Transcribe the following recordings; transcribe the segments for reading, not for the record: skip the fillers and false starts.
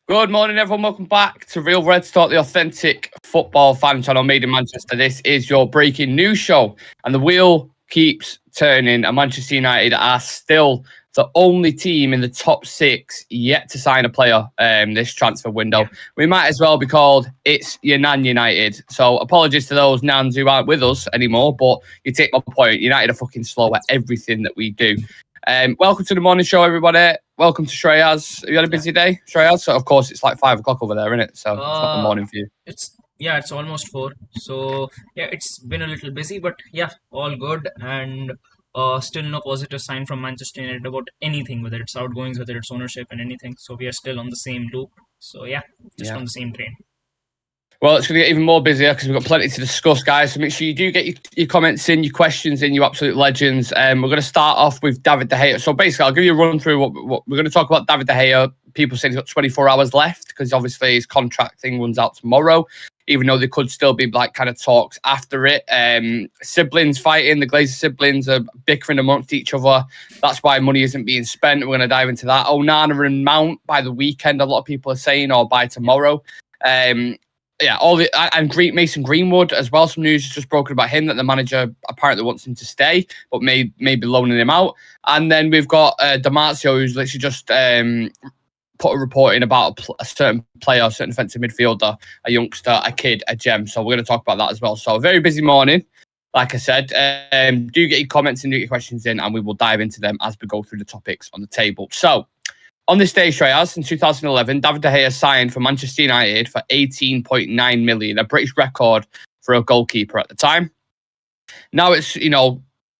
Good morning, everyone. Welcome back to Real Red Talk, the authentic football fan channel made in Manchester. This is your breaking news show, and the wheel keeps turning. And Manchester United are still the only team in the top six yet to sign a player this transfer window. We might as well be called It's Your Nan United. So apologies to those Nans who aren't with us anymore, but you take my point. United are fucking slow at everything that we do. Welcome to the morning show, everybody. Welcome to Shreyas. Have you had a busy day, Shreyas? So, of course, it's like 5 o'clock over there, isn't it? So it's not the morning for you. It's almost 4. So yeah, it's been a little busy, but yeah, all good. And still no positive sign from Manchester United about anything, whether it's outgoings, whether it's ownership, and anything. So we are still on the same loop. So yeah, just on the same train. Well, it's going to get even more busier because we've got plenty to discuss, guys. So make sure you do get your comments in, your questions in, you absolute legends. We're going to start off with David De Gea. So basically, I'll give you a run through what we're going to talk about. David De Gea. People say he's got 24 hours left because obviously his contract thing runs out tomorrow, even though there could still be like kind of talks after it. Siblings fighting, the Glazer siblings are bickering amongst each other. That's why money isn't being spent. We're going to dive into that. Onana and Mount by the weekend, a lot of people are saying, or by tomorrow. Yeah, Mason Greenwood as well. Some news has just broken about him that the manager apparently wants him to stay, but may be loaning him out. And then we've got Damarcio, who's literally just put a report in about a certain player, a certain defensive midfielder, a youngster, a kid, a gem. So we're going to talk about that as well. So a very busy morning. Like I said, do get your comments and do get your questions in, and we will dive into them as we go through the topics on the table. So, on this day, Shreyas, in 2011, David De Gea signed for Manchester United for 18.9 million, a British record for a goalkeeper at the time. Now it's,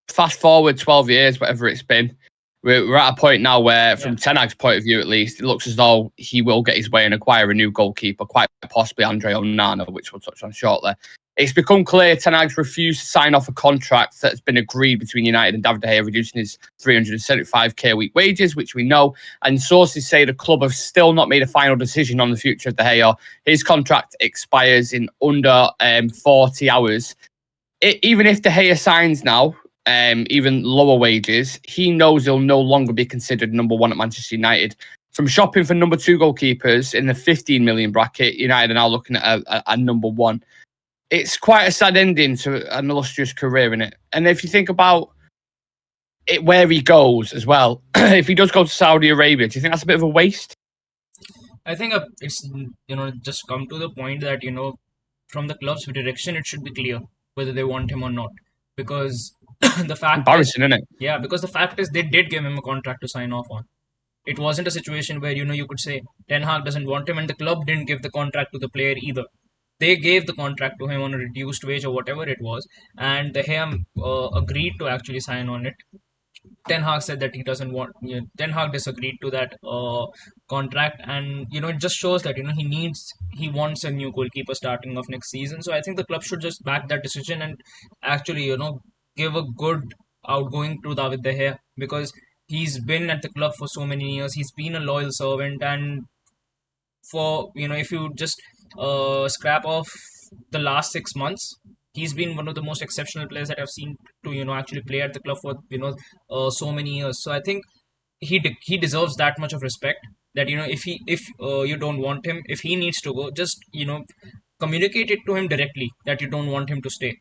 fast forward 12 years, whatever it's been. We're at a point now where, from Ten Hag's point of view at least, it looks as though he will get his way and acquire a new goalkeeper, quite possibly Andre Onana, which we'll touch on shortly. It's become clear Ten Hag's refused to sign off a contract that's been agreed between United and David De Gea, reducing his 375k a week wages, which we know. And sources say the club have still not made a final decision on the future of De Gea. His contract expires in under 40 hours. Even if De Gea signs now, even lower wages, he knows he'll no longer be considered number one at Manchester United. From shopping for number two goalkeepers in the 15 million bracket, United are now looking at a number one. It's quite a sad ending to an illustrious career, isn't it? And if you think about it, where he goes as well, if he does go to Saudi Arabia, do you think that's a bit of a waste? I think it's just come to the point that from the club's direction, it should be clear whether they want him or not, because the fact embarrassing, isn't it? Yeah, because the fact is they did give him a contract to sign off on. It wasn't a situation where you could say Ten Hag doesn't want him and the club didn't give the contract to the player either. They gave the contract to him on a reduced wage or whatever it was, and De Gea agreed to actually sign on it. Ten Hag said that he doesn't want. Ten Hag disagreed to that contract, and it just shows that he wants a new goalkeeper starting off next season. So I think the club should just back that decision and actually give a good outgoing to David De Gea, because he's been at the club for so many years. He's been a loyal servant, and for if you just scrap off the last 6 months, he's been one of the most exceptional players that I've seen to actually play at the club for so many years. So I think he deserves that much of respect, that if you don't want him, if he needs to go, just communicate it to him directly that you don't want him to stay.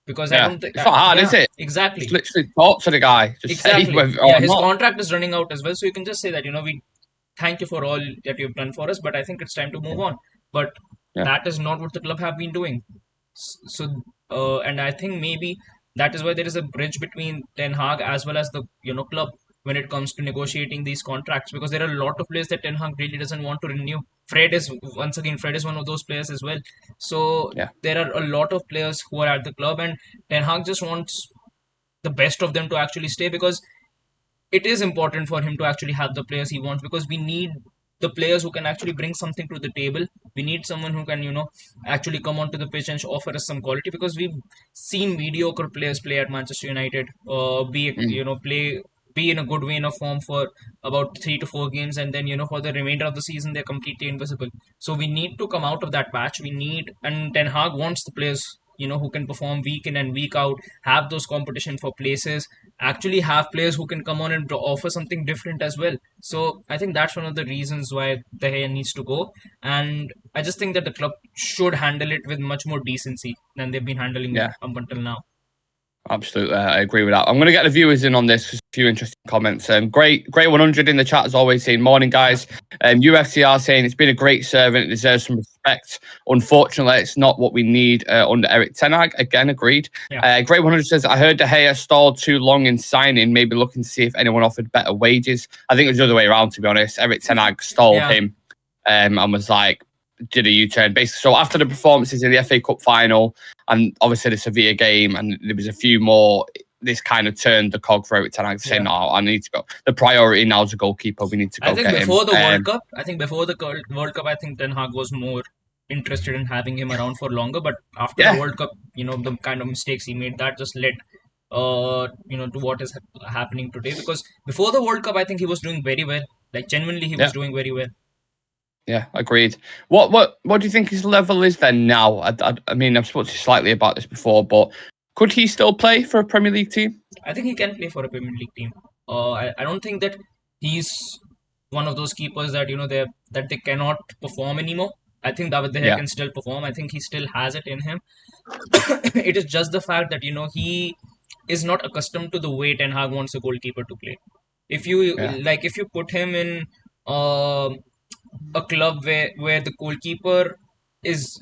Because I don't think it's not hard, is it? Exactly. Just literally talk to the guy. Just exactly. His contract is running out as well, so you can just say that we thank you for all that you've done for us, but I think it's time to move on. But that is not what the club have been doing. So, and I think maybe that is why there is a bridge between Ten Hag as well as the club when it comes to negotiating these contracts, because there are a lot of players that Ten Hag really doesn't want to renew. Fred is one of those players as well. So there are a lot of players who are at the club, and Ten Hag just wants the best of them to actually stay, because it is important for him to actually have the players he wants, because we need the players who can actually bring something to the table. We need someone who can, actually come onto the pitch and offer us some quality, because we've seen mediocre players play at Manchester United, be in a good vein of form for about 3 to 4 games, and then for the remainder of the season they're completely invisible. So we need to come out of that patch. And Ten Hag wants the players who can perform week in and week out, have those competition for places, actually have players who can come on and offer something different as well. So I think that's one of the reasons why De Gea needs to go. And I just think that the club should handle it with much more decency than they've been handling it Yeah. up until now. Absolutely, I agree with that. I'm going to get the viewers in on this because a few interesting comments. Great 100 in the chat as always. Saying morning, guys. UFC are saying it's been a great servant. It deserves some respect. Unfortunately, it's not what we need under Eric Ten Hag. Again, agreed. Yeah. Great 100 says I heard De Gea stalled too long in signing. Maybe looking to see if anyone offered better wages. I think it was the other way around. To be honest, Eric Ten Hag stalled him and was like, did a U-turn basically. So after the performances in the FA Cup final and obviously the Sevilla game, and there was a few more, this kind of turned the cog for Eric Ten Hag to say, no, I need to go. The priority now is a goalkeeper. We need to go. I think before the World Cup, I think Ten Hag was more interested in having him around for longer. But after the World Cup, the kind of mistakes he made, that just led to what is happening today. Because before the World Cup, I think he was doing very well. Like genuinely, he was doing very well. Yeah, agreed. What do you think his level is then now? I mean, I've spoken to you slightly about this before, but could he still play for a Premier League team? I think he can play for a Premier League team. I don't think that he's one of those keepers that they cannot perform anymore. I think David De Gea can still perform. I think he still has it in him. It is just the fact that he is not accustomed to the way Ten Hag wants a goalkeeper to play. If you put him in a club where the goalkeeper is,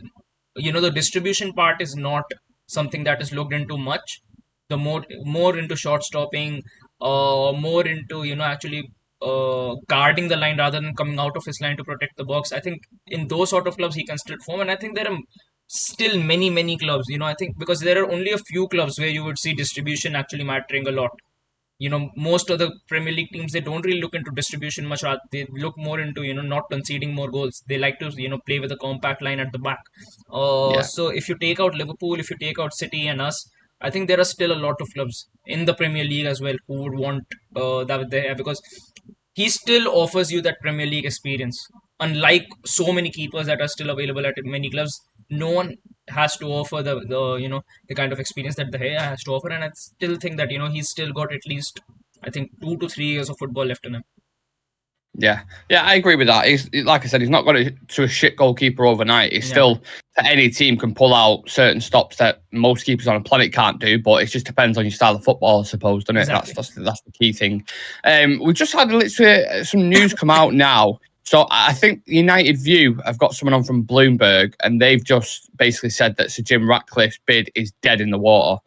the distribution part is not something that is looked into much. The more into short stopping, more into actually guarding the line rather than coming out of his line to protect the box. I think in those sort of clubs he can still perform, and I think there are still many clubs. I think because there are only a few clubs where you would see distribution actually mattering a lot. Most of the Premier League teams, they don't really look into distribution much. They look more into, not conceding more goals. They like to, play with a compact line at the back. So if you take out Liverpool, if you take out City and us, I think there are still a lot of clubs in the Premier League as well who would want David De Gea, because he still offers you that Premier League experience. Unlike so many keepers that are still available at many clubs, no one has to offer the kind of experience that De Gea has to offer, and I still think that he's still got at least, I think, 2 to 3 years of football left in him. Yeah, I agree with that. He's, like I said, he's not got to a shit goalkeeper overnight. He's still, any team can pull out certain stops that most keepers on the planet can't do, but it just depends on your style of football, I suppose, doesn't it? Exactly. That's the key thing. We've just had literally some news come out now. So I think United View have got someone on from Bloomberg, and they've just basically said that Sir Jim Ratcliffe's bid is dead in the water.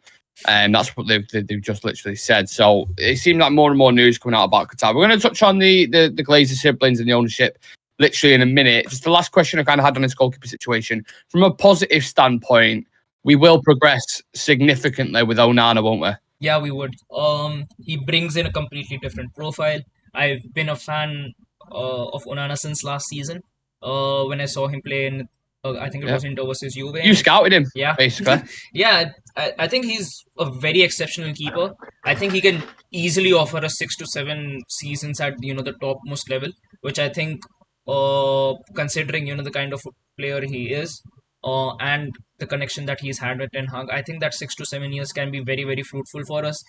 And that's what they've just literally said. So it seemed like more and more news coming out about Qatar. We're going to touch on the Glazer siblings and the ownership literally in a minute. Just the last question I kind of had on this goalkeeper situation. From a positive standpoint, we will progress significantly with Onana, won't we? Yeah, we would. He brings in a completely different profile. I've been a fan of Onana since last season. When I saw him play in, I think it was Inter versus Juve. You scouted him, basically. Yeah, I think he's a very exceptional keeper. I think he can easily offer us 6 to 7 seasons at the topmost level, which I think, considering the kind of player he is, and the connection that he's had with Ten Hag, I think that 6 to 7 years can be very, very fruitful for us.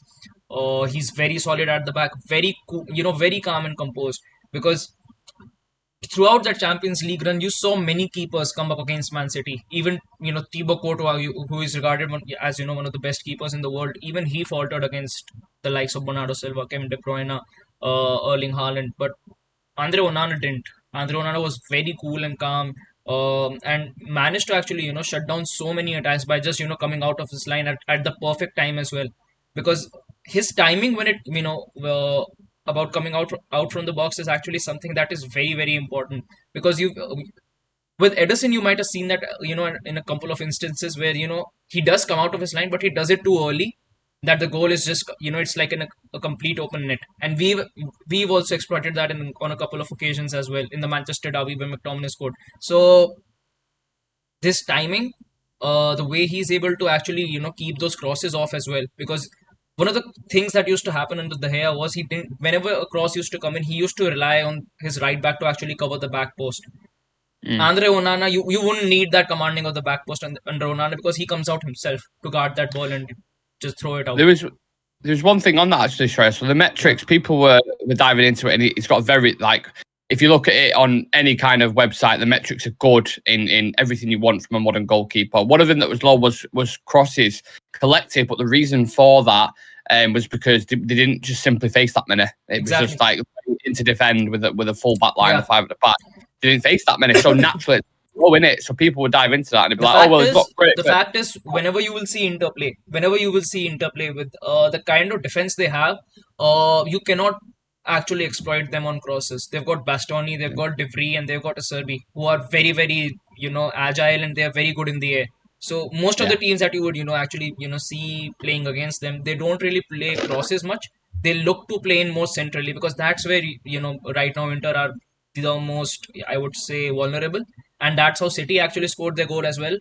He's very solid at the back, very cool, very calm and composed, because throughout that Champions League run, you saw many keepers come up against Man City. Even Thibaut Courtois, who is regarded as one of the best keepers in the world, even he faltered against the likes of Bernardo Silva, Kevin De Bruyne, Erling Haaland. But Andre Onana didn't. Andre Onana was very cool and calm, and managed to actually shut down so many attacks by just coming out of his line at the perfect time as well. Because his timing when it about coming out from the box is actually something that is very, very important, because with Edison you might have seen that in a couple of instances where he does come out of his line, but he does it too early, that the goal is just it's like in a complete open net. And we've also exploited that on a couple of occasions as well, in the Manchester derby when McTominay scored. So this timing, the way he's able to actually keep those crosses off as well, because one of the things that used to happen under De Gea was he didn't, whenever a cross used to come in, he used to rely on his right back to actually cover the back post. Andre Onana, you wouldn't need that commanding of the back post under Onana because he comes out himself to guard that ball and just throw it out. There's one thing on that actually, Shreyas. So the metrics, people were diving into it, and it's got very like. If you look at it on any kind of website, the metrics are good in everything you want from a modern goalkeeper. One of them that was low was crosses collective, but the reason for that was because they didn't just simply face that many. It was just like into defend with a full back line, a five at the back. They didn't face that many, so naturally it's low in it. So people would dive into that and be like, "Oh well, it's not great." The fact is, whenever you will see interplay with the kind of defense they have, you cannot actually exploit them on crosses. They've got Bastoni, they've got De Vrij, and they've got Acerbi, who are very, very, agile, and they are very good in the air. So most of the teams that you would, actually, see playing against them, they don't really play crosses much. They look to play in more centrally because that's where, right now Inter are the most, I would say, vulnerable. And that's how City actually scored their goal as well.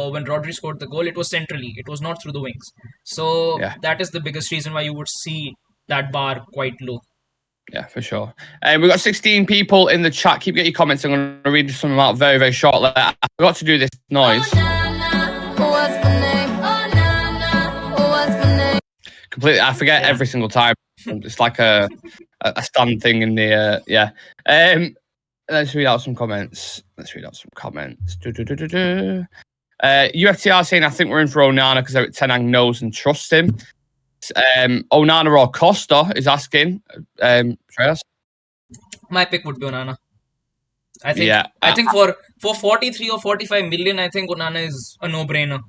When Rodri scored the goal, it was centrally. It was not through the wings. So that is the biggest reason why you would see that bar quite low. Yeah, for sure. We've got 16 people in the chat. Keep getting your comments. I'm going to read some of them out very, very shortly. I forgot to do this noise. Completely, I forget every single time. It's like a stand thing in the Let's read out some comments. UFTR saying I think we're in for Onana because Eric Ten Hag knows and trusts him. Onana or Costa is asking. Shreyas? My pick would be Onana. I think. Yeah, I think for 43 or 45 million, I think Onana is a no-brainer.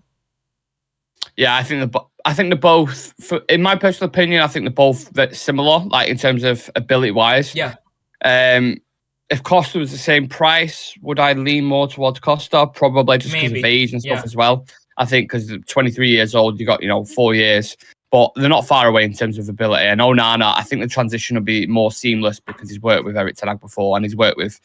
Yeah, I think they're both. In my personal opinion, I think they're both similar, like in terms of ability-wise. Yeah. If Costa was the same price, would I lean more towards Costa? Probably just because of age and stuff as well. I think because 23 years old, you got 4 years. But they're not far away in terms of ability. And Onana, I think the transition will be more seamless because he's worked with Eric Ten Hag before and he's worked with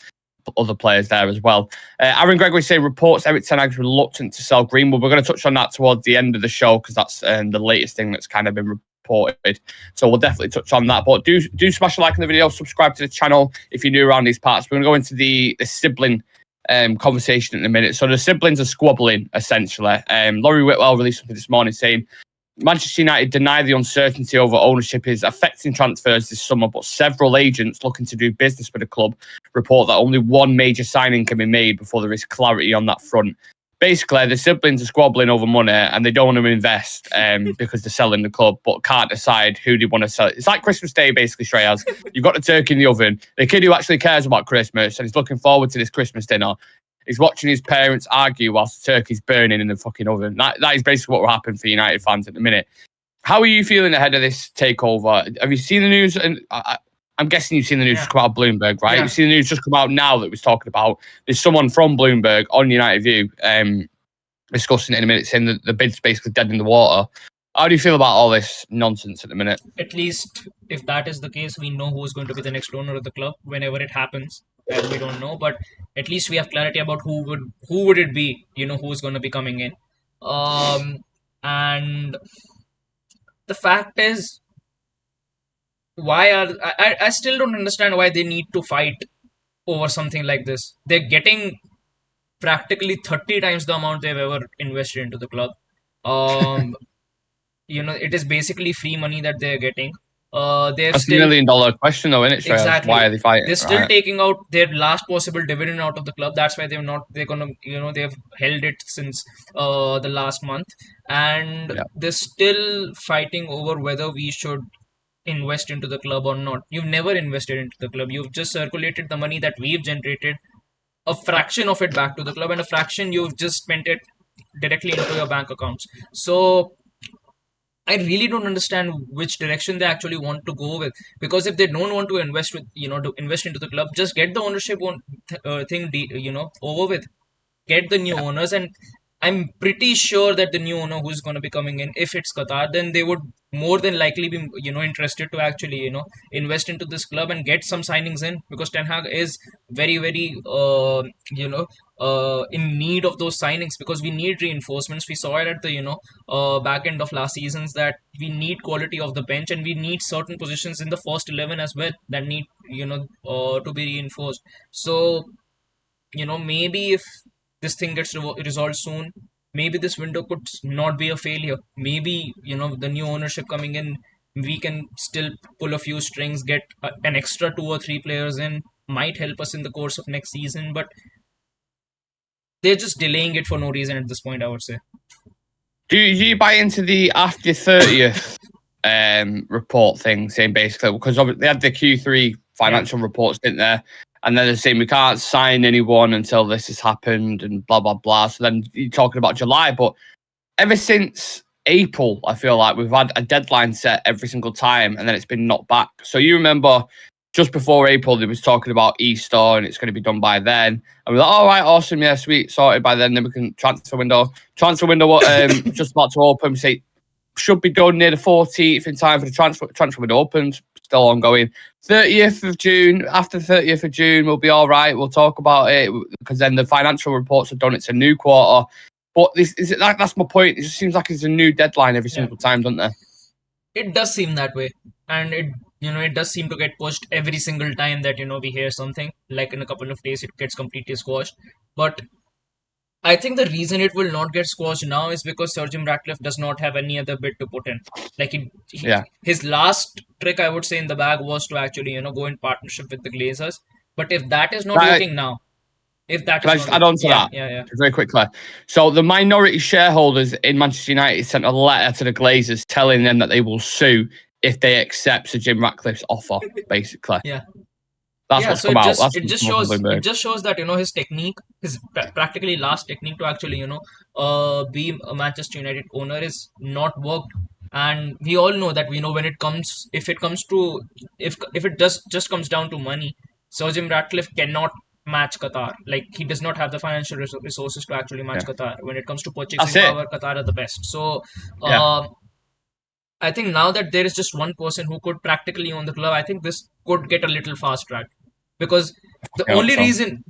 other players there as well. Aaron Gregory saying reports Eric Ten Hag's reluctant to sell Greenwood. We're going to touch on that towards the end of the show because that's the latest thing that's kind of been reported. So we'll definitely touch on that. But do smash a like on the video, subscribe to the channel if you're new around these parts. We're going to go into the sibling conversation in a minute. So the siblings are squabbling, essentially. Laurie Whitwell released something this morning saying Manchester United deny the uncertainty over ownership is affecting transfers this summer, but several agents looking to do business with the club report that only one major signing can be made before there is clarity on that front. Basically, the siblings are squabbling over money and they don't want to invest because they're selling the club, but can't decide who they want to sell. It's like Christmas Day, basically, Shreyas. You've got the turkey in the oven. The kid who actually cares about Christmas and is looking forward to this Christmas dinner is watching his parents argue whilst the turkey's burning in the fucking oven. That is basically what will happen for United fans at the minute. How are you feeling ahead of this takeover? Have you seen the news? And I'm guessing you've seen the news just come out of Bloomberg, right? Yeah. You've seen the news just come out now that was talking about. There's someone from Bloomberg on United View discussing it in a minute, saying that the bid's basically dead in the water. How do you feel about all this nonsense at the minute? At least if that is the case, we know who is going to be the next owner of the club whenever it happens. And we don't know, but at least we have clarity about who would it be, who's going to be coming in. And the fact is, I still don't understand why they need to fight over something like this. They're getting practically 30 times the amount they've ever invested into the club. It is basically free money that they're getting. That's $1 million question, though, isn't it? Exactly. Why are they fighting? They're still taking out their last possible dividend out of the club. That's why they've held it since the last month, and they're still fighting over whether we should invest into the club or not. You've never invested into the club. You've just circulated the money that we've generated, a fraction of it back to the club, and a fraction you've just spent it directly into your bank accounts. So I really don't understand which direction they actually want to go with, because if they don't want to invest into the club, just get the ownership thing over with. Get the new owners, and I'm pretty sure that the new owner who's going to be coming in, if it's Qatar, then they would more than likely be interested to actually invest into this club and get some signings in, because Ten Hag is very, very in need of those signings, because we need reinforcements. We saw it at the back end of last seasons that we need quality of the bench, and we need certain positions in the first 11 as well that need to be reinforced. So maybe if this thing gets resolved soon, maybe this window could not be a failure. Maybe, the new ownership coming in, we can still pull a few strings, get an extra 2 or 3 players in, might help us in the course of next season. But they're just delaying it for no reason at this point, I would say. Do you buy into the after 30th report thing, saying basically, because they had the Q3 financial reports, didn't they? And then they're saying we can't sign anyone until this has happened and blah, blah, blah. So then you're talking about July. But ever since April, I feel like we've had a deadline set every single time and then it's been knocked back. So you remember just before April, they was talking about Easter and it's going to be done by then. And we're like, all right, awesome, yeah, sweet, sorted by then. Then we can transfer window just about to open. We say should be done near the 14th in time for the transfer window opens. Still ongoing. 30th of June, after the 30th of June, we'll be all right. We'll talk about it because then the financial reports are done. It's a new quarter. But that's my point. It just seems like it's a new deadline every single time, doesn't it? It does seem that way. And it does seem to get pushed every single time that, we hear something. Like in a couple of days, it gets completely squashed. But I think the reason it will not get squashed now is because Sir Jim Ratcliffe does not have any other bid to put in. Like his last trick, I would say, in the bag was to actually, go in partnership with the Glazers. But if that is not working now, Can I just add on to that? Yeah. Very quickly. So the minority shareholders in Manchester United sent a letter to the Glazers telling them that they will sue if they accept Sir Jim Ratcliffe's offer, basically. Yeah. That's what's come out. It just shows that his technique, his practically last technique to actually be a Manchester United owner is not worked, and we all know that when it comes if it just comes down to money, Sir Jim Ratcliffe cannot match Qatar. Like he does not have the financial resources to actually match Qatar. When it comes to purchasing power, Qatar are the best. So. I think now that there is just one person who could practically own the club, I think this could get a little fast tracked. Because the only reason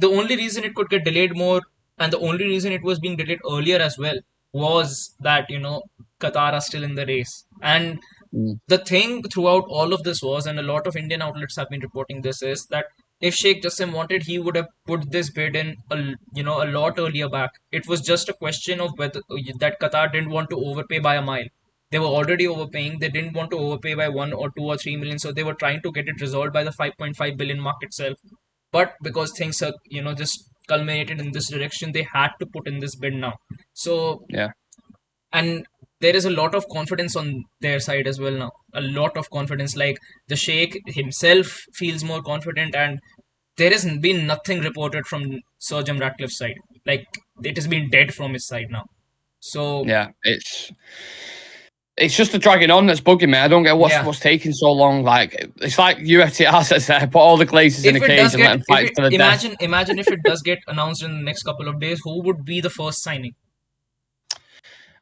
it could get delayed more, and the only reason it was being delayed earlier as well, was that Qatar are still in the race. And the thing throughout all of this was, and a lot of Indian outlets have been reporting this, is that if Sheikh Jassim wanted, he would have put this bid in a lot earlier back. It was just a question of whether that Qatar didn't want to overpay by a mile. They were already overpaying. They didn't want to overpay by 1 or 2 or 3 million, so they were trying to get it resolved by the 5.5 billion mark itself. But because things are, just culminated in this direction, they had to put in this bid now. So and there is a lot of confidence on their side as well now. A lot of confidence. Like the Sheikh himself feels more confident, and there has been nothing reported from Sir Jim Ratcliffe's side. Like it has been dead from his side now. So it's just the dragging on that's bugging me. I don't get what's taking so long. Like it's like UFTR says there, put all the Glazers in a cage and let them fight to the death. Imagine if it does get announced in the next couple of days, who would be the first signing?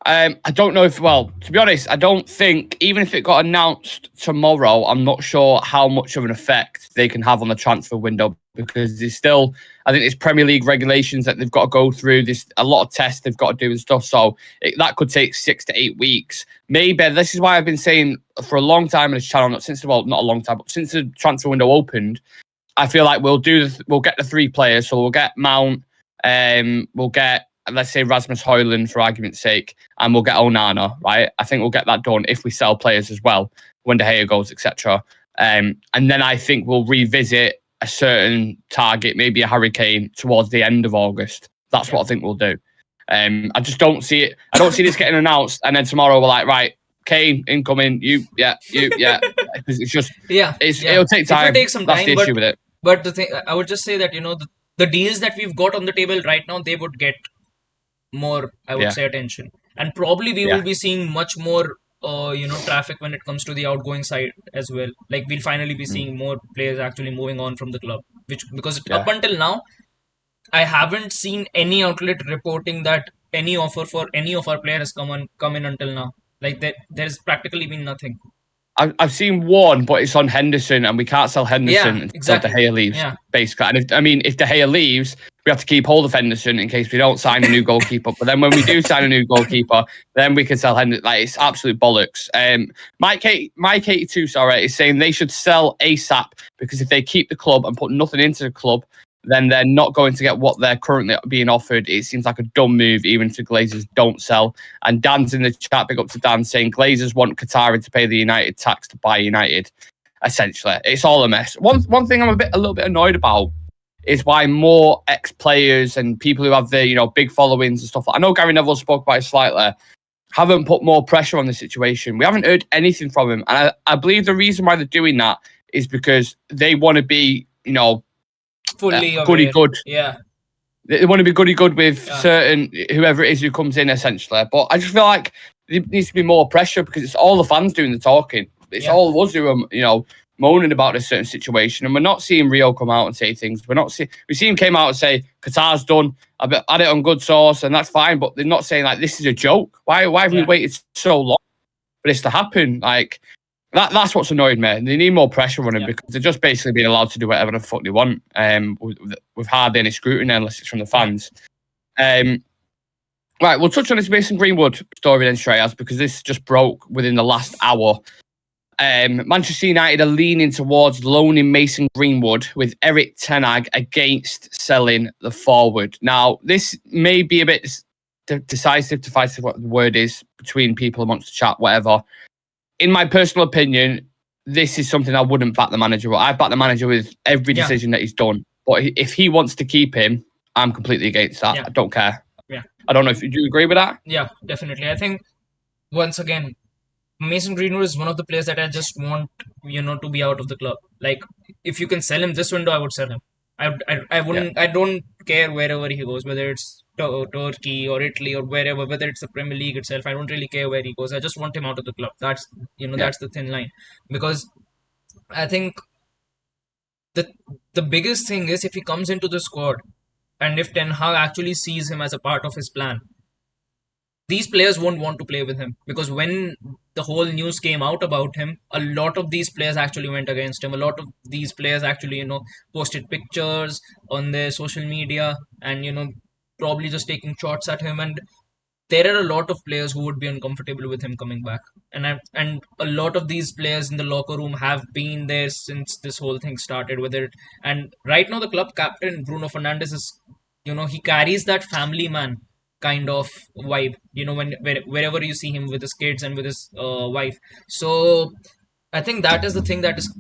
I don't know to be honest, I don't think, even if it got announced tomorrow, I'm not sure how much of an effect they can have on the transfer window, because I think there's Premier League regulations that they've got to go through. There's a lot of tests they've got to do and stuff. So that could take 6 to 8 weeks. Maybe this is why I've been saying for a long time on this channel, not a long time, but since the transfer window opened, I feel like we'll get the 3 players. So we'll get Mount, we'll get, let's say, Rasmus Højlund for argument's sake, and we'll get Onana, right? I think we'll get that done if we sell players as well, when De Gea goes, etc. And then I think we'll revisit a certain target, maybe a Harry Kane, towards the end of August. That's what I think we'll do. I just don't see it. I don't see this getting announced, and then tomorrow we're like, right, Kane incoming. You. Because it's just, it'll take time. It will take some time. That's the issue with it. But the thing, I would just say that the deals that we've got on the table right now, they would get more, I would say, attention, and probably we will be seeing much more traffic when it comes to the outgoing side as well. Like we'll finally be seeing more players actually moving on from the club, because up until now I haven't seen any outlet reporting that any offer for any of our players has come in until now. Like there's practically been nothing. I've seen one, but it's on Henderson, and we can't sell Henderson until De Gea leaves, basically. And if De Gea leaves, we have to keep hold of Henderson in case we don't sign a new goalkeeper. But then when we do sign a new goalkeeper, then we can sell Henderson. Like, it's absolute bollocks. Mike 82, is saying they should sell ASAP, because if they keep the club and put nothing into the club, then they're not going to get what they're currently being offered. It seems like a dumb move, even if the Glazers don't sell. And Dan's in the chat, big up to Dan, saying Glazers want Qatari to pay the United tax to buy United. Essentially, it's all a mess. One thing I'm a little bit annoyed about is why more ex-players and people who have the big followings and stuff. I know Gary Neville spoke about it slightly. Haven't put more pressure on the situation. We haven't heard anything from him, and I believe the reason why they're doing that is because they want to be fully goody good. Yeah. They want to be goody good with certain whoever it is who comes in, essentially. But I just feel like there needs to be more pressure because it's all the fans doing the talking. It's all of us who are, moaning about a certain situation, and we're not seeing Rio come out and say things. We see him came out and say Qatar's done. I had it on good source, and that's fine. But they're not saying like this is a joke. Why have we waited so long for this to happen? Like that's what's annoyed me. They need more pressure on him because they're just basically being allowed to do whatever the fuck they want. With hardly any scrutiny unless it's from the fans. Right, we'll touch on this Mason Greenwood story then, Shreyas, because this just broke within the last hour. Manchester United are leaning towards loaning Mason Greenwood with Erik ten Hag against selling the forward. Now, this may be a bit decisive what the word is between people amongst the chat, whatever. In my personal opinion, this is something I wouldn't back the manager with. I back the manager with every decision that he's done. But if he wants to keep him, I'm completely against that. I don't care. Yeah. I don't know if you agree with that. Yeah, definitely. I think, once again, Mason Greenwood is one of the players that I just want, to be out of the club. Like, if you can sell him this window, I would sell him. I wouldn't. I don't care wherever he goes, whether it's Turkey or Italy or wherever, whether it's the Premier League itself. I don't really care where he goes. I just want him out of the club. That's that's the thin line. Because I think the biggest thing is if he comes into the squad and if Ten Hag actually sees him as a part of his plan, these players won't want to play with him, because when the whole news came out about him, a lot of these players actually went against him. A lot of these players actually, posted pictures on their social media and, probably just taking shots at him. And there are a lot of players who would be uncomfortable with him coming back. And a lot of these players in the locker room have been there since this whole thing started. And right now the club captain, Bruno Fernandes, is, he carries that family man kind of vibe, wherever you see him with his kids and with his wife. So I think that is the thing that is,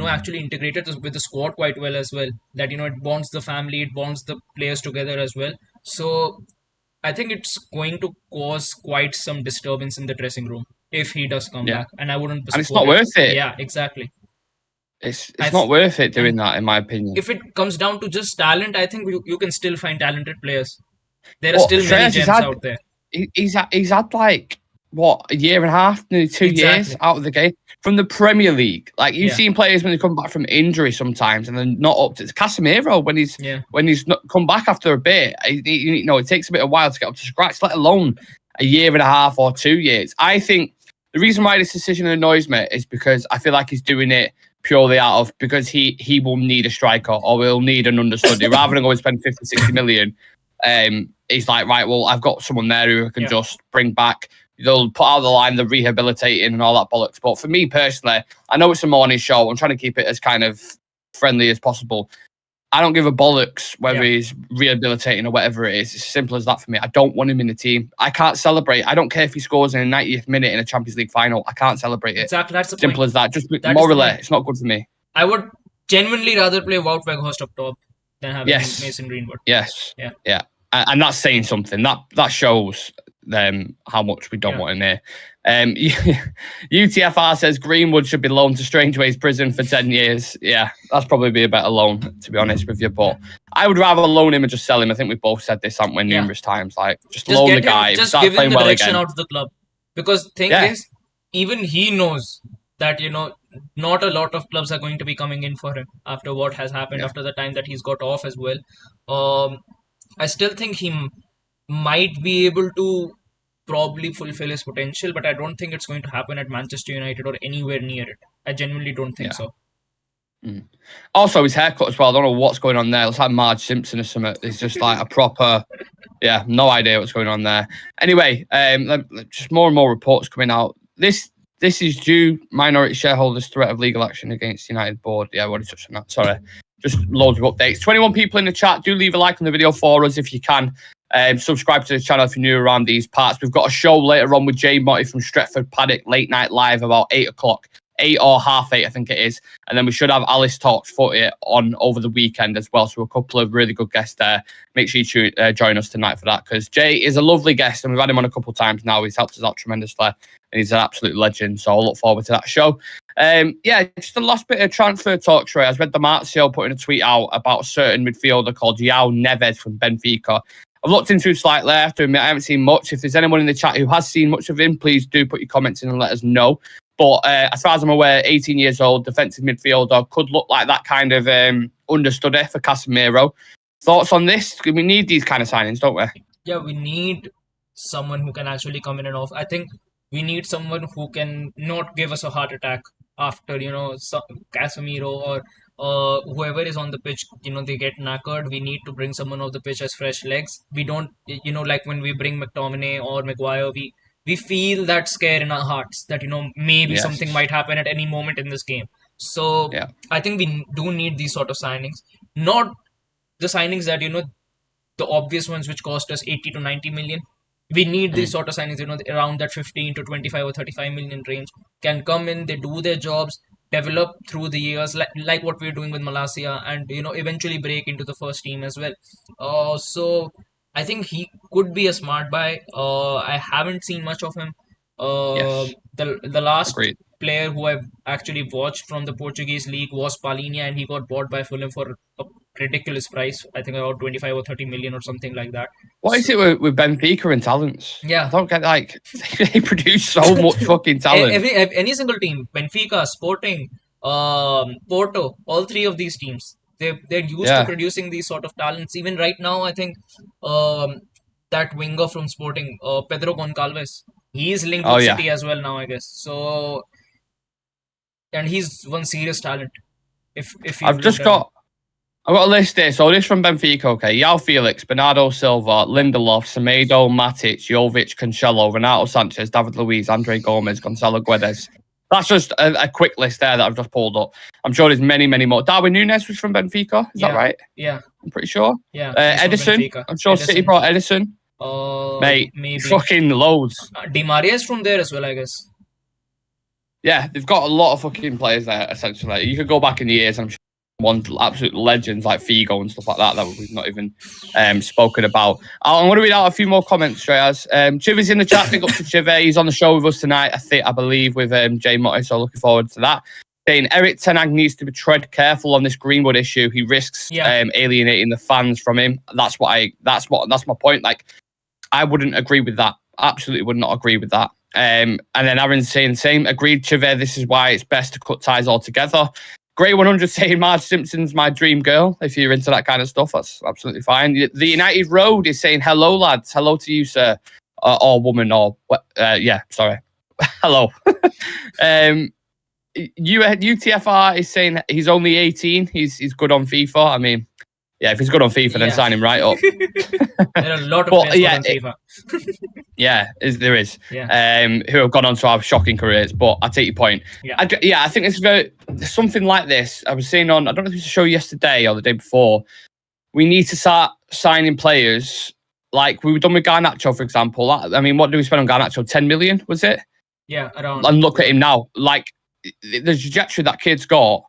actually integrated with the squad quite well as well. That, it bonds the family, it bonds the players together as well. So I think it's going to cause quite some disturbance in the dressing room if he does come back. And I wouldn't. And it's not worth it. Yeah, exactly. It's not worth it doing that, in my opinion. If it comes down to just talent, I think you can still find talented players. There are still many gems out there. He's had like a year and a half, nearly 2 years out of the game from the Premier League. Like you've seen players when they come back from injury sometimes, and they're not up to Casemiro when he's not come back after a bit. It takes a bit of while to get up to scratch, let alone a year and a half or 2 years. I think the reason why this decision annoys me is because I feel like he's doing it purely because he will need a striker or will need an understudy rather than go and spend 50, 60 million. He's like, right, well, I've got someone there who I can just bring back. They'll put out the line, the rehabilitating and all that bollocks. But for me personally, I know it's a morning show. I'm trying to keep it as kind of friendly as possible. I don't give a bollocks whether he's rehabilitating or whatever it is. It's as simple as that for me. I don't want him in the team. I can't celebrate. I don't care if he scores in the 90th minute in a Champions League final. I can't celebrate it. Exactly, that's the simple point. As that. Just morally, it's not good for me. I would genuinely rather play Wout Weghorst up top than having Mason Greenwood. Yes. Yeah. And that's saying something. That shows them how much we don't want him there. UTFR says Greenwood should be loaned to Strangeways prison for 10 years. Yeah, that's probably be a better loan, to be honest with you. But I would rather loan him and just sell him. I think we've both said this, haven't we, numerous times. Like, just loan the guy. Just give him the direction out of the club. Because thing is, even he knows that, not a lot of clubs are going to be coming in for him after what has happened, after the time that he's got off as well. I still think he might be able to probably fulfill his potential, but I don't think it's going to happen at Manchester United or anywhere near it. I genuinely don't think so. Also, his haircut as well. I don't know what's going on there. It's like Marge Simpson or something. It's just like a proper, no idea what's going on there. Anyway, just more and more reports coming out. This is due minority shareholders' threat of legal action against United board. Yeah, I already touched on that. Sorry. just loads of updates. 21 people in the chat. Do leave a like on the video for us if you can. Subscribe to the channel if you're new around these parts. We've got a show later on with Jay Motty from Stretford Paddock, late night live, about 8 o'clock. 8 or half 8, I think it is. And then we should have Alice Talks Footy on over the weekend as well. So a couple of really good guests there. Make sure you join us tonight for that, because Jay is a lovely guest and we've had him on a couple of times now. He's helped us out tremendously and he's an absolute legend. So I'll look forward to that show. Just the last bit of transfer talk, Troy. I read the Martial putting a tweet out about a certain midfielder called João Neves from Benfica. I've looked into him slightly. I have to admit, I haven't seen much. If there's anyone in the chat who has seen much of him, please do put your comments in and let us know. But as far as I'm aware, 18 years old, defensive midfielder, could look like that kind of understudy for Casemiro. Thoughts on this? We need these kind of signings, don't we? Yeah, we need someone who can actually come in and off. I think we need someone who can not give us a heart attack after, Casemiro or whoever is on the pitch, they get knackered. We need to bring someone off the pitch as fresh legs. We don't, like when we bring McTominay or Maguire, we feel that scare in our hearts that, maybe something might happen at any moment in this game. So I think we do need these sort of signings. Not the signings that, the obvious ones which cost us 80 to 90 million. We need these sort of signings, around that 15 to 25 or 35 million range. Can come in, they do their jobs, develop through the years, like what we're doing with Malacia, and, eventually break into the first team as well. So I think he could be a smart buy. I haven't seen much of him. The last player who I've actually watched from the Portuguese league was Palhinha, and he got bought by Fulham for a ridiculous price. I think about 25 or 30 million or something like that. What is it with Benfica and talents? Yeah. I don't get, they produce so much fucking talent. Any single team, Benfica, Sporting, Porto, all three of these teams, they're used to producing these sort of talents. Even right now, I think that winger from Sporting, Pedro Goncalves, he's linked with City as well now, I guess. So, and he's one serious talent. I've got a list here. So this from Benfica, okay. João Felix, Bernardo Silva, Lindelof, Semedo, Matic, Jovic, Cancelo, Renato Sanchez, David Luiz, Andre Gomes, Gonzalo Guedes. That's just a quick list there that I've just pulled up. I'm sure there's many, many more. Darwin Núñez was from Benfica. Is that right? Yeah. I'm pretty sure. Yeah. Edison. I'm sure City brought Edison. Mate, maybe. Fucking loads. Di Maria is from there as well, I guess. Yeah, they've got a lot of fucking players there, essentially. You could go back in the years, I'm sure. Ones absolute legends like Figo and stuff like that we've not even spoken about. I'm going to read out a few more comments, Shreyas. Chivy's in the chat. Big up to Chivy. He's on the show with us tonight, I believe, with Jay Motty, so looking forward to that. Saying Eric Ten Hag needs to be tread careful on this Greenwood issue. He risks alienating the fans from him. That's my point. Like, I wouldn't agree with that. Absolutely would not agree with that. And then Aaron's saying same. Agreed, Chivy. This is why it's best to cut ties altogether. Grey 100 saying Marge Simpson's my dream girl. If you're into that kind of stuff, that's absolutely fine. The United Road is saying hello, lads. Hello to you, sir, or woman, or sorry. Hello. UTFR is saying he's only 18. He's good on FIFA. I mean, yeah, if he's good on FIFA, then sign him right up. There are a lot of players on FIFA. There is. Yeah. Who have gone on to have shocking careers. But I take your point. Yeah. I think it's something like this. I was saying on, I don't know if it was a show yesterday or the day before. We need to start signing players like we were done with Garnacho, for example. I mean, what did we spend on Garnacho? 10 million, was it? Yeah, around. And look at him now. Like, the trajectory that kid's got,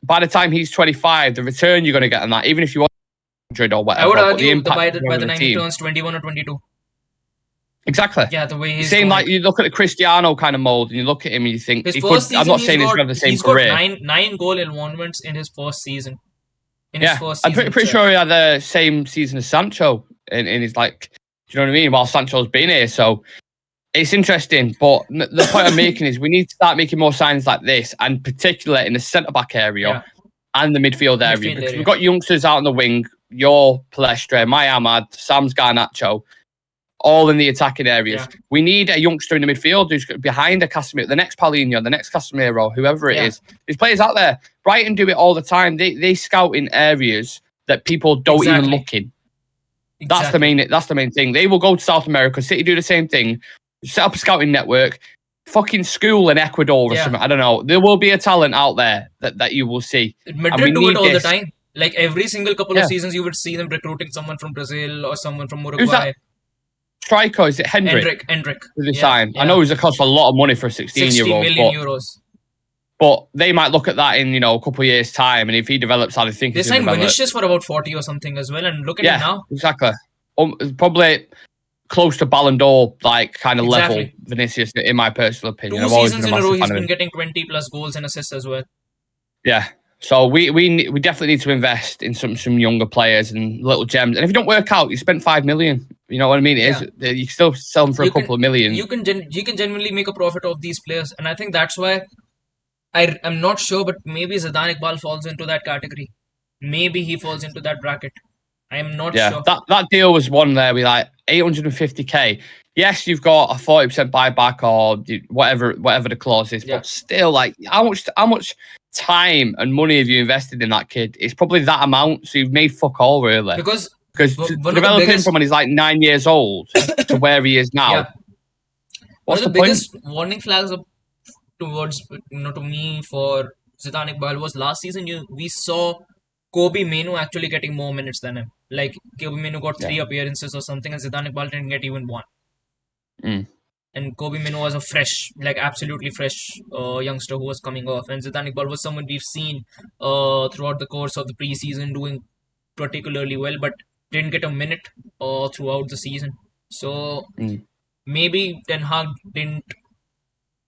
by the time he's 25, the return you're going to get on that, even if you want 100 or whatever. I would argue by the time he turns 21 or 22. Exactly. Yeah, the way he's saying like you look at the Cristiano kind of mold and you look at him and you think I'm not saying he's going to have the same career. He's got nine goal involvements in his first season. I'm pretty sure he had the same season as Sancho in his, like, do you know what I mean? While Sancho's been here, so it's interesting. But the point I'm making is we need to start making more signings like this, and particularly in the centre back area and the midfield area, because we've got youngsters out on the wing. Your Palestre, my Ahmad, Sam's Garnacho, all in the attacking areas. Yeah. We need a youngster in the midfield who's behind a Casemiro, the next Paulinho, the next Casemiro, whoever it is. There's players out there. Brighton do it all the time. They scout in areas that people don't even look in. Exactly. That's the main thing. They will go to South America. City do the same thing. Set up a scouting network. fucking school in Ecuador or something. I don't know. There will be a talent out there that you will see. Madrid do it all the time. Like every single couple of seasons, you would see them recruiting someone from Brazil or someone from Uruguay. Who's that striker? Is it Hendrik? Hendrik. I know he's cost a lot of money for a 16-year-old. 60 million euros. But they might look at that in, a couple of years' time, and if he develops how they think they signed Vinicius for about 40 or something as well, and look at him now. Exactly. Probably close to Ballon d'Or, like kind of level Vinicius, in my personal opinion. 2 seasons in a row, he's been getting 20 plus goals and assists as well. Yeah. So we definitely need to invest in some younger players and little gems. And if you don't work out, you spent 5 million. You know what I mean? You can still sell them for a couple of million. You can genuinely make a profit of these players, and I think that's why I'm not sure, but maybe Zidane Iqbal falls into that category. Maybe he falls into that bracket. I'm not sure. That deal was one there with like 850k. Yes, you've got a 40% buyback or whatever the clause is, but still, like how much time and money have you invested in that kid? It's probably that amount, so you've made fuck all really. Because developing him from when he's like 9 years old to where he is now. What's the biggest warning flags towards to me for Zidane Iqbal was last season. We saw Kobe Mainoo actually getting more minutes than him. Like Kobe Mainoo got 3 appearances or something, and Zidane Iqbal didn't get even 1. And Kobe Mainoo was a absolutely fresh youngster who was coming off. And Zidane Iqbal was someone we've seen throughout the course of the preseason doing particularly well, but didn't get a minute throughout the season. So maybe Ten Hag didn't,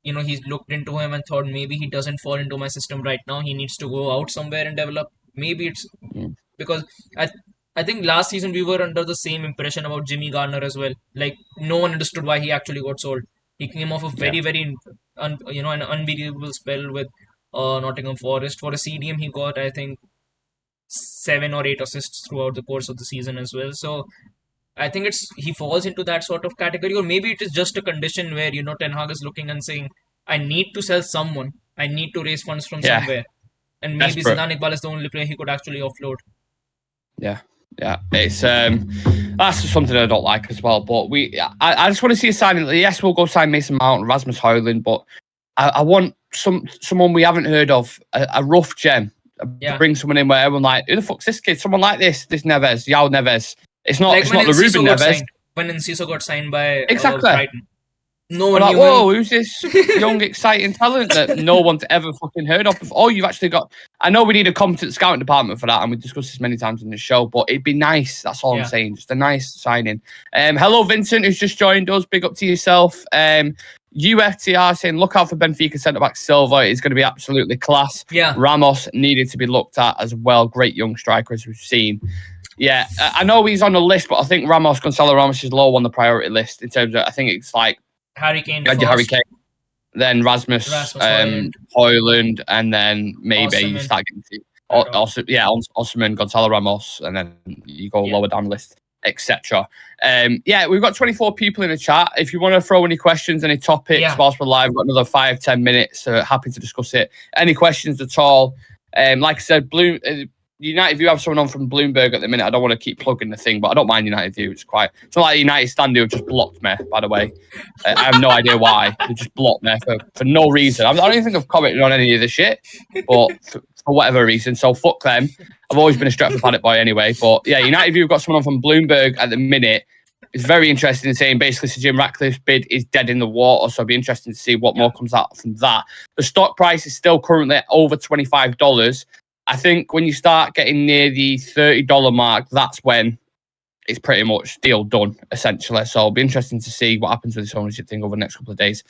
he's looked into him and thought maybe he doesn't fall into my system right now. He needs to go out somewhere and develop. Maybe it's because I think last season we were under the same impression about Jimmy Garner as well. Like no one understood why he actually got sold. He came off a very an unbelievable spell with Nottingham Forest. For a CDM, he got I think 7 or 8 assists throughout the course of the season as well. So I think he falls into that sort of category, or maybe it is just a condition where Ten Hag is looking and saying, I need to sell someone. I need to raise funds from somewhere. And maybe Zidane Iqbal is the only player he could actually offload. Yeah, it's that's something I don't like as well. But I just want to see a signing. Yes, we'll go sign Mason Mount, Rasmus Højlund, but I want someone we haven't heard of, a rough gem. Bring someone in where everyone like, who the fuck's this kid? Someone like this Neves, João Neves. It's not the Ruben Neves. When Enciso got signed by Brighton. No one knew whoa, who's this young, exciting talent that no one's ever fucking heard of before? Oh, you've actually got... I know we need a competent scouting department for that, and we've discussed this many times in the show, but it'd be nice. That's all I'm saying. Just a nice signing. Hello, Vincent, who's just joined us. Big up to yourself. UFTR saying, look out for Benfica centre-back Silva. It's going to be absolutely class. Yeah. Ramos needed to be looked at as well. Great young striker, as we've seen. Yeah, I know he's on the list, but I think Gonzalo Ramos is low on the priority list in terms of, I think it's like Harry Kane, then Rasmus Højlund, and then maybe you start getting Osimhen, Gonzalo Ramos, and then you go lower down the list, etc. We've got 24 people in the chat. If you want to throw any questions, any topics whilst we're live, we've got another 5-10 minutes. Happy to discuss it. Any questions at all? Like I said, United View have someone on from Bloomberg at the minute. I don't want to keep plugging the thing, but I don't mind United View. It's not like United Stand who have just blocked me, by the way. I have no idea why. They just blocked me for no reason. I don't even think I've commented on any of the shit, but for whatever reason. So fuck them. I've always been a Stretford Panic boy anyway. But yeah, United View have got someone on from Bloomberg at the minute. It's very interesting in saying basically Sir Jim Ratcliffe's bid is dead in the water. So it'll be interesting to see what more comes out from that. The stock price is still currently over $25. I think when you start getting near the $30 mark, that's when it's pretty much deal done, essentially. So it'll be interesting to see what happens with this ownership thing over the next couple of days.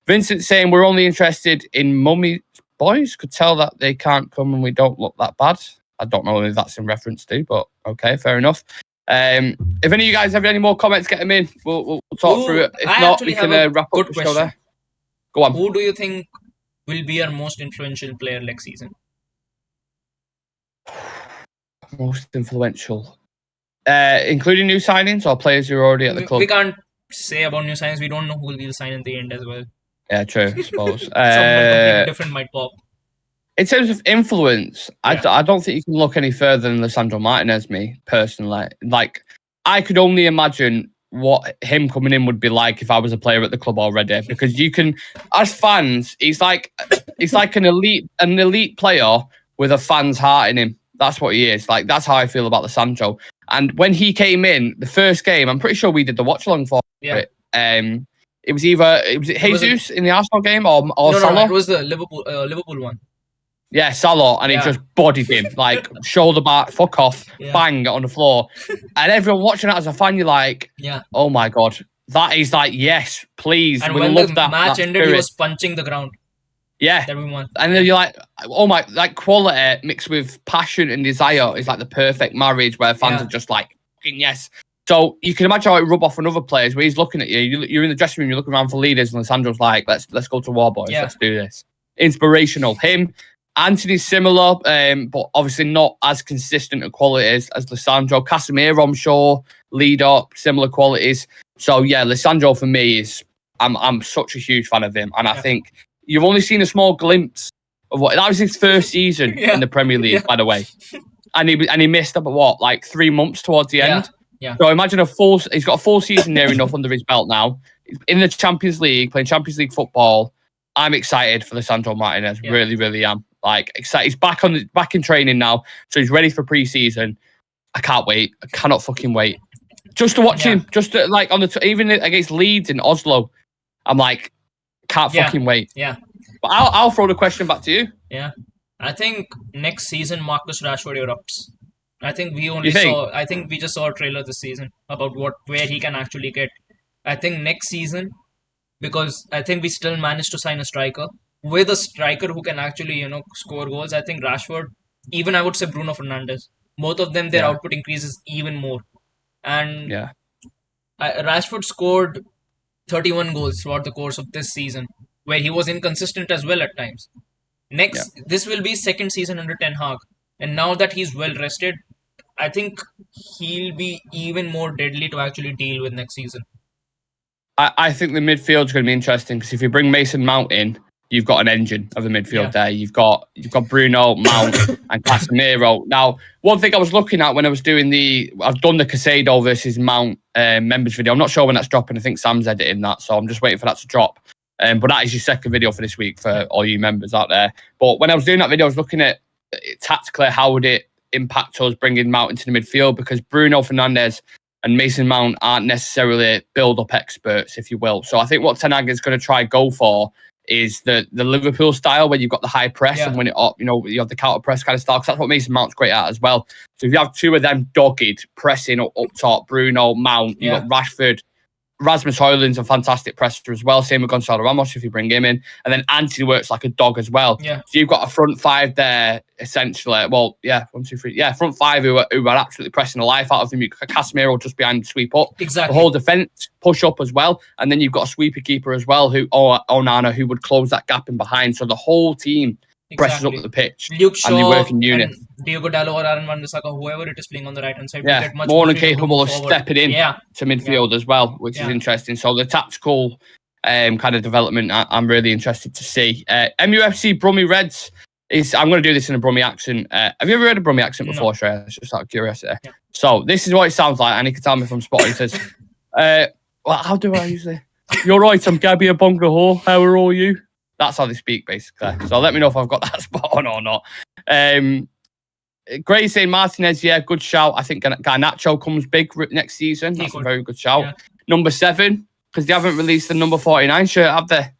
Vincent saying we're only interested in mummy boys. Could tell that they can't come and we don't look that bad. I don't know if that's in reference to, but okay, fair enough. If any of you guys have any more comments, get them in. We'll talk through it. If not, we can wrap up the show there. Go on. Who do you think will be our most influential player next season? Most influential, including new signings or players who are already at the club? We can't say about new signings. We don't know who will sign in the end as well. Yeah, true. I suppose someone completely different might pop. In terms of influence, I don't think you can look any further than Lisandro Martinez. Me personally, like I could only imagine what him coming in would be like if I was a player at the club already, because you can, as fans, he's like an elite player with a fan's heart in him. That's what he is. Like, that's how I feel about Lisandro. And when he came in the first game, I'm pretty sure we did the watch along for it. It was Jesus in the Arsenal game or Salah? No, it was the Liverpool one. Yeah, Salah, and he just bodied him, like shoulder back, fuck off, bang on the floor. And everyone watching that as a fan, you're like, oh my God, that is like, yes, please. And we when love the that, match that ended, spirit. he was punching the ground. Yeah. Everyone. And then you're like, oh my, like quality mixed with passion and desire is like the perfect marriage where fans are just like, fucking yes. So you can imagine how it rub off on other players where he's looking at you. You're in the dressing room, you're looking around for leaders, and Lisandro's like, let's go to war, boys. Let's do this. Inspirational. Him. Anthony's similar, but obviously not as consistent at qualities as Lisandro. Casemiro, I'm sure, leader, similar qualities. So yeah, Lisandro for me is, I'm such a huge fan of him, and I think you've only seen a small glimpse of what that was his first season in the Premier League, by the way, and he missed up at like 3 months towards the end. So imagine he's got a full season near enough under his belt now. He's in the Champions League, playing Champions League football. I'm excited for Lisandro Martinez. Really, really am. Like, excited. He's back in training now, so he's ready for pre-season. I can't wait. I cannot fucking wait. Just to watch him, just to, like on even against Leeds in Oslo. I'm like, can't fucking wait. But I'll throw the question back to you. I think next season Marcus Rashford erupts. I think we just saw a trailer this season about where he can actually get. I think next season, because I think we still managed to sign a striker. With a striker who can actually, score goals, I think Rashford, even I would say Bruno Fernandes, both of them, their output increases even more. And Rashford scored 31 goals throughout the course of this season, where he was inconsistent as well at times. This will be second season under Ten Hag. And now that he's well rested, I think he'll be even more deadly to actually deal with next season. I think the midfield's going to be interesting, because if you bring Mason Mount in, you've got an engine of the midfield there. You've got Bruno, Mount, and Casemiro. Now, one thing I was looking at when I was doing I've done the Casado versus Mount members video. I'm not sure when that's dropping. I think Sam's editing that, so I'm just waiting for that to drop. But that is your second video for this week for all you members out there. But when I was doing that video, I was looking at it tactically, how would it impact us bringing Mount into the midfield, because Bruno Fernandes and Mason Mount aren't necessarily build-up experts, if you will. So I think what Ten Hag is going to try go for is the Liverpool style, where you've got the high press and when it up, you have the counter press kind of style, because that's what Mason Mount's great at as well. So if you have two of them dogged pressing up top, Bruno, Mount, you've got Rashford. Rasmus Højlund's a fantastic presser as well. Same with Gonzalo Ramos if you bring him in. And then Anthony works like a dog as well. So you've got a front five there, essentially. Well, 1, 2, 3. Yeah, front five who are absolutely pressing the life out of him. You've got Casemiro just behind the sweep up. Exactly. The whole defence push up as well. And then you've got a sweeper keeper as well, Onana, who would close that gap in behind. So the whole team presses up the pitch. Luke Shaw, and they work in unit. Diego Dallo or Aaron Wan-Bissaka, whoever it is playing on the right-hand side, will get much more more than capable of stepping in to midfield as well, which is interesting. So the tactical kind of development, I'm really interested to see. MUFC Brummy Reds I'm going to do this in a Brummy accent. Have you ever heard a Brummy accent before, Shrey? It's just out of curiosity. So this is what it sounds like, and he can tell me if I'm spotting. He says, well, how do I usually? You're right, I'm Gabby Bongaho. How are all you? That's how they speak, basically. So let me know if I've got that spot on or not. Gray saying Martinez, good shout. I think Garnacho comes big next season. That's a very good shout. Number 7, because they haven't released the number 49 shirt, have they?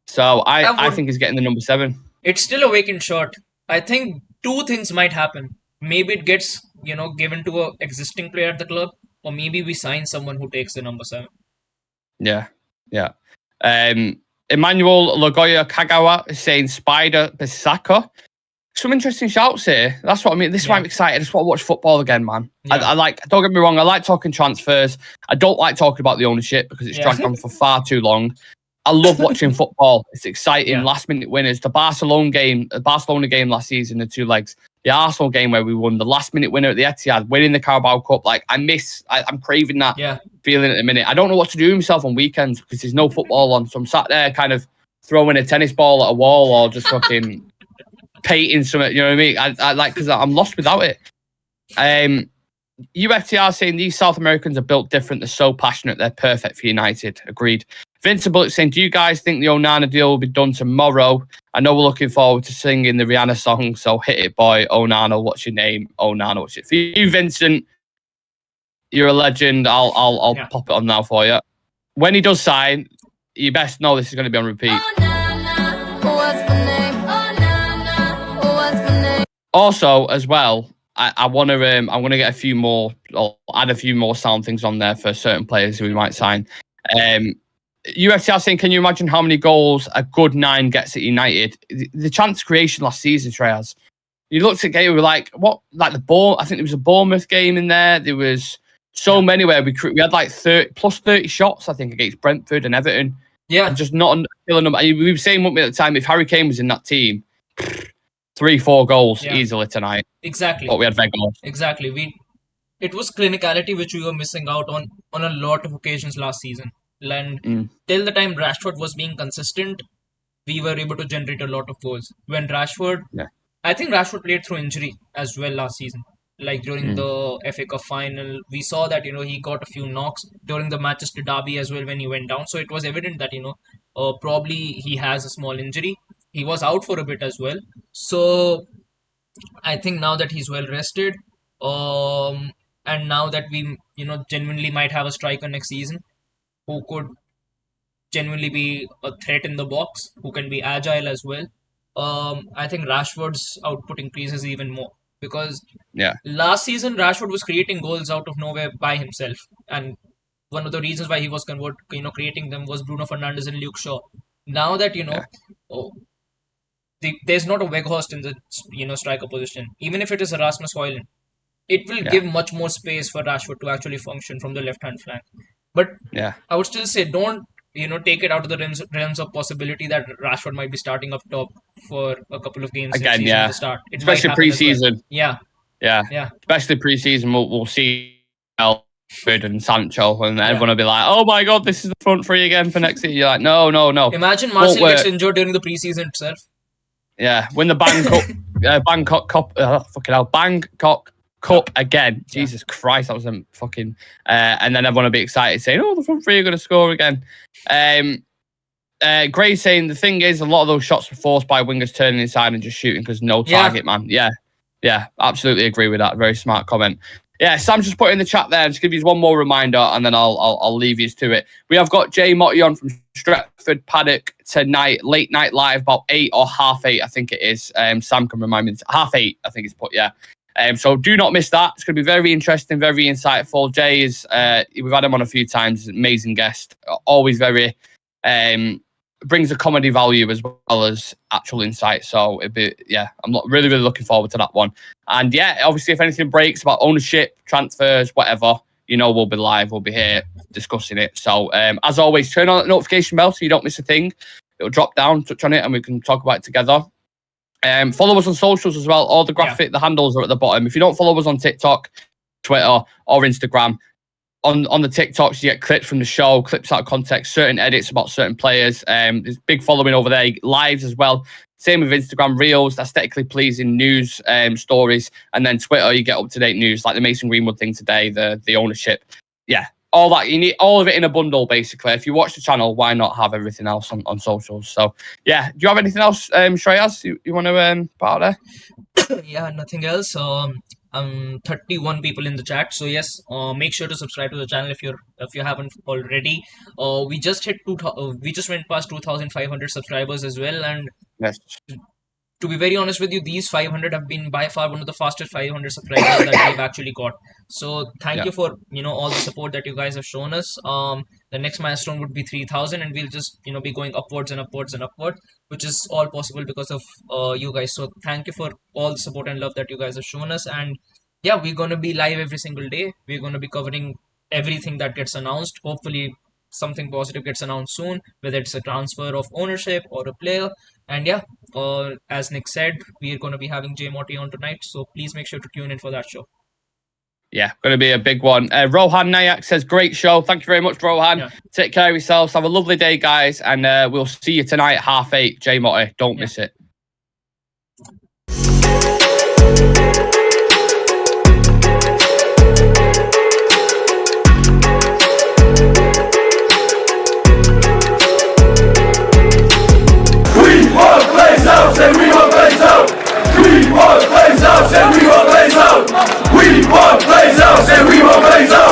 So I think he's getting the number 7. It's still a vacant shirt. I think 2 things might happen. Maybe it gets, given to an existing player at the club, or maybe we sign someone who takes the number 7. Yeah. Emmanuel Lagoya Kagawa is saying Spider Bisaka. Some interesting shouts here. That's what I mean. This is why I'm excited. I just want to watch football again, man. I like, don't get me wrong, I like talking transfers. I don't like talking about the ownership because it's dragged on for far too long. I love watching football. It's exciting. Last minute winners. The Barcelona game last season, the 2 legs. The Arsenal game where we won, the last minute winner at the Etihad, winning the Carabao Cup. Like, I'm craving that feeling at the minute. I don't know what to do with myself on weekends because there's no football on. So I'm sat there kind of throwing a tennis ball at a wall or just fucking painting something. You know what I mean? I like, because I'm lost without it. UFTR saying these South Americans are built different. They're so passionate. They're perfect for United. Agreed. Vincent Bullock saying, do you guys think the Onana deal will be done tomorrow? I know we're looking forward to singing the Rihanna song, so hit it, boy. Onana, what's your name? Onana, what's it? For you, Vincent, you're a legend. I'll pop it on now for you. When he does sign, you best know this is going to be on repeat. What's my name? What's my name? Also, as well, I want to. I'm going to get a few more, or add a few more sound things on there for certain players who we might sign. UFC are saying, can you imagine how many goals a good 9 gets at United? The chance creation last season, Treyas. You looked at game, we were like, what? Like the ball. I think there was a Bournemouth game in there. There was so many where we had like 30 shots, I think, against Brentford and Everton. Yeah, and just not killing them. We were saying at the time, if Harry Kane was in that team, 3-4 goals easily tonight. Exactly. But we had Weghorst. Exactly. It was clinicality which we were missing out on a lot of occasions last season. And till the time Rashford was being consistent, we were able to generate a lot of goals. When Rashford, I think Rashford played through injury as well last season. Like during the FA Cup final, we saw that, he got a few knocks during the Manchester derby as well when he went down. So it was evident that, probably he has a small injury. He was out for a bit as well. So I think now that he's well rested, and now that we, genuinely might have a striker next season who could genuinely be a threat in the box, who can be agile as well, I think Rashford's output increases even more. Because last season, Rashford was creating goals out of nowhere by himself. And one of the reasons why he was creating them was Bruno Fernandes and Luke Shaw. Now that, there's not a Weghorst in the, striker position. Even if it is Erasmus Højlund, it will give much more space for Rashford to actually function from the left-hand flank. But I would still say don't, take it out of the realms of possibility that Rashford might be starting up top for a couple of games again. At the start. Especially pre-season. Well. Yeah. Especially pre-season, we'll see Alfred and Sancho, and everyone will be like, "Oh my god, this is the front three again for next year." You're like, no. Imagine Marcel gets injured during the pre-season itself. Yeah, win the Bangkok Cup. Fucking hell, Bangkok Cup again. Jesus Christ, that was a fucking. And then everyone will be excited, saying, "Oh, the front three are going to score again." Gray saying the thing is, a lot of those shots were forced by wingers turning inside and just shooting because no target man. Yeah, absolutely agree with that. Very smart comment. Yeah, Sam just put in the chat there. Just give you one more reminder, and then I'll leave you to it. We have got Jay Motti on from Stretford Paddock tonight, late night live, about 8 or half 8, I think it is. Sam can remind me. Half 8, I think it's put. Yeah. So do not miss that. It's going to be very interesting, very insightful. Jay is, we've had him on a few times. Amazing guest. Always very, brings a comedy value as well as actual insight. So I'm really, really looking forward to that one. And obviously, if anything breaks about ownership, transfers, whatever, we'll be live. We'll be here discussing it. So as always, turn on that notification bell so you don't miss a thing. It'll drop down, touch on it, and we can talk about it together. Follow us on socials as well. All the graphic, the handles are at the bottom. If you don't follow us on TikTok, Twitter, or Instagram, on the TikToks, you get clips from the show, clips out of context, certain edits about certain players. There's big following over there, lives as well. Same with Instagram, reels, aesthetically pleasing news stories. And then Twitter, you get up-to-date news, like the Mason Greenwood thing today, the ownership. Yeah, all that. You need all of it in a bundle, basically. If you watch the channel, why not have everything else on socials? So, do you have anything else, Shreyas, you want to put out there? Yeah, nothing else. 31 people in the chat, so yes, make sure to subscribe to the channel if you haven't already. We just went past 2,500 subscribers as well, and to be very honest with you, these 500 have been by far one of the fastest 500 subscribers that we've actually got. So thank you for all the support that you guys have shown us. The next milestone would be 3,000, and we'll just be going upwards and upwards and upwards, which is all possible because of you guys. So thank you for all the support and love that you guys have shown us. And we're gonna be live every single day. We're gonna be covering everything that gets announced. Hopefully something positive gets announced soon, whether it's a transfer of ownership or a player. And as Nick said, we're going to be having Jay Motti on tonight, so please make sure to tune in for that show. Yeah, going to be a big one. Rohan Nayak says, great show. Thank you very much, Rohan. Take care of yourselves. Have a lovely day, guys. And we'll see you tonight at 8:30. Jay Motti, don't miss it. Glazer, say we want Glazer.